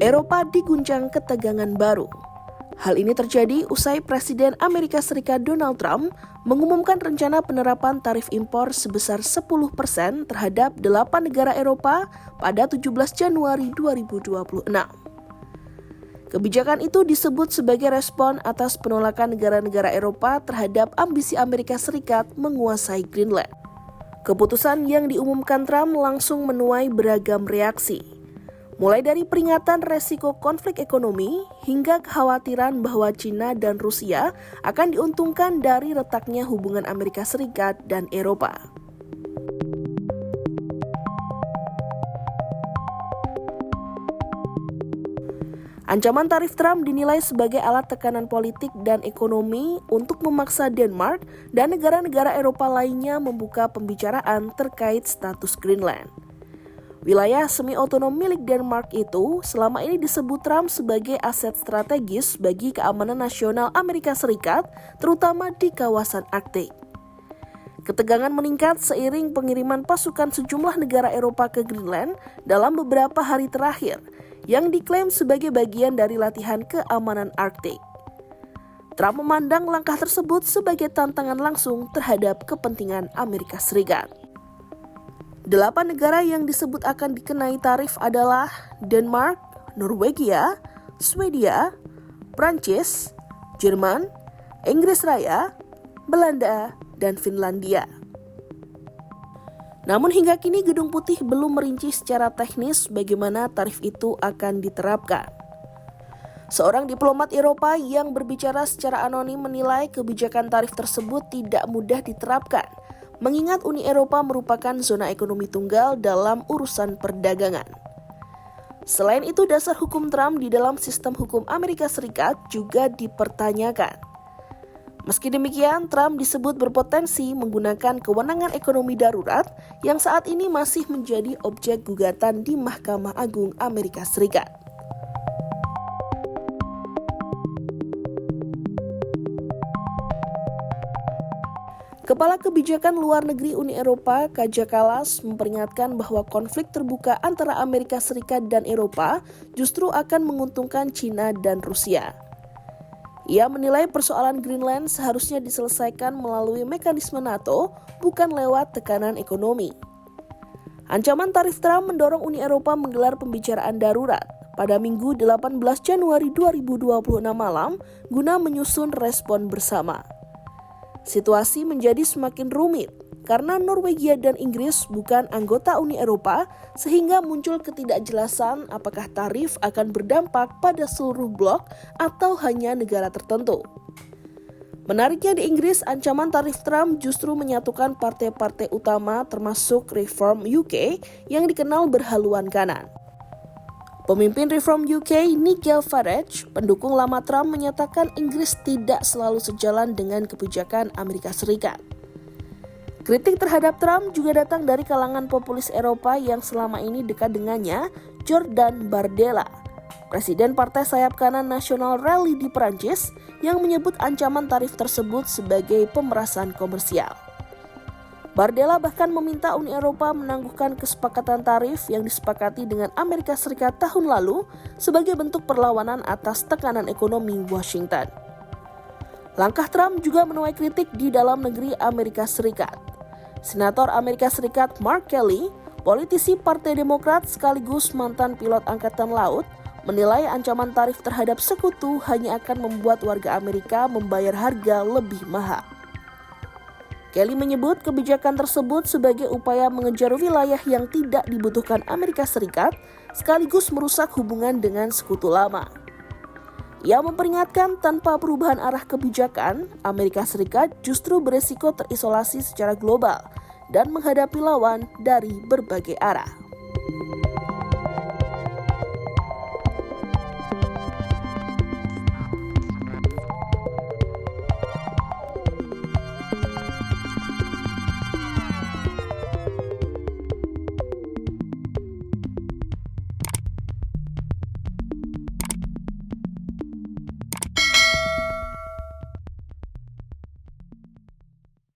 Eropa diguncang ketegangan baru. Hal ini terjadi usai Presiden Amerika Serikat Donald Trump mengumumkan rencana penerapan tarif impor sebesar 10% terhadap 8 negara Eropa pada 17 Januari 2026. Kebijakan itu disebut sebagai respon atas penolakan negara-negara Eropa terhadap ambisi Amerika Serikat menguasai Greenland. Keputusan yang diumumkan Trump langsung menuai beragam reaksi. Mulai dari peringatan resiko konflik ekonomi hingga kekhawatiran bahwa China dan Rusia akan diuntungkan dari retaknya hubungan Amerika Serikat dan Eropa. Ancaman tarif Trump dinilai sebagai alat tekanan politik dan ekonomi untuk memaksa Denmark dan negara-negara Eropa lainnya membuka pembicaraan terkait status Greenland. Wilayah semi-otonom milik Denmark itu selama ini disebut Trump sebagai aset strategis bagi keamanan nasional Amerika Serikat, terutama di kawasan Arktik. Ketegangan meningkat seiring pengiriman pasukan sejumlah negara Eropa ke Greenland dalam beberapa hari terakhir, yang diklaim sebagai bagian dari latihan keamanan Arktik. Trump memandang langkah tersebut sebagai tantangan langsung terhadap kepentingan Amerika Serikat. 8 negara yang disebut akan dikenai tarif adalah Denmark, Norwegia, Swedia, Prancis, Jerman, Inggris Raya, Belanda, dan Finlandia. Namun hingga kini Gedung Putih belum merinci secara teknis bagaimana tarif itu akan diterapkan. Seorang diplomat Eropa yang berbicara secara anonim menilai kebijakan tarif tersebut tidak mudah diterapkan, mengingat Uni Eropa merupakan zona ekonomi tunggal dalam urusan perdagangan. Selain itu, dasar hukum Trump di dalam sistem hukum Amerika Serikat juga dipertanyakan. Meski demikian, Trump disebut berpotensi menggunakan kewenangan ekonomi darurat yang saat ini masih menjadi objek gugatan di Mahkamah Agung Amerika Serikat. Kepala Kebijakan Luar Negeri Uni Eropa, Kaja Kallas, memperingatkan bahwa konflik terbuka antara Amerika Serikat dan Eropa justru akan menguntungkan China dan Rusia. Ia menilai persoalan Greenland seharusnya diselesaikan melalui mekanisme NATO, bukan lewat tekanan ekonomi. Ancaman tarif Trump mendorong Uni Eropa menggelar pembicaraan darurat pada Minggu 18 Januari 2026 malam guna menyusun respon bersama. Situasi menjadi semakin rumit karena Norwegia dan Inggris bukan anggota Uni Eropa, sehingga muncul ketidakjelasan apakah tarif akan berdampak pada seluruh blok atau hanya negara tertentu. Menariknya di Inggris, ancaman tarif Trump justru menyatukan partai-partai utama termasuk Reform UK yang dikenal berhaluan kanan. Pemimpin Reform UK, Nigel Farage, pendukung lama Trump, menyatakan Inggris tidak selalu sejalan dengan kebijakan Amerika Serikat. Kritik terhadap Trump juga datang dari kalangan populis Eropa yang selama ini dekat dengannya, Jordan Bardella, presiden partai sayap kanan National Rally di Perancis, yang menyebut ancaman tarif tersebut sebagai pemerasan komersial. Bardella bahkan meminta Uni Eropa menangguhkan kesepakatan tarif yang disepakati dengan Amerika Serikat tahun lalu sebagai bentuk perlawanan atas tekanan ekonomi Washington. Langkah Trump juga menuai kritik di dalam negeri Amerika Serikat. Senator Amerika Serikat Mark Kelly, politisi Partai Demokrat sekaligus mantan pilot Angkatan Laut, menilai ancaman tarif terhadap sekutu hanya akan membuat warga Amerika membayar harga lebih mahal. Kelly menyebut kebijakan tersebut sebagai upaya mengejar wilayah yang tidak dibutuhkan Amerika Serikat, sekaligus merusak hubungan dengan sekutu lama. Ia memperingatkan tanpa perubahan arah kebijakan, Amerika Serikat justru beresiko terisolasi secara global dan menghadapi lawan dari berbagai arah.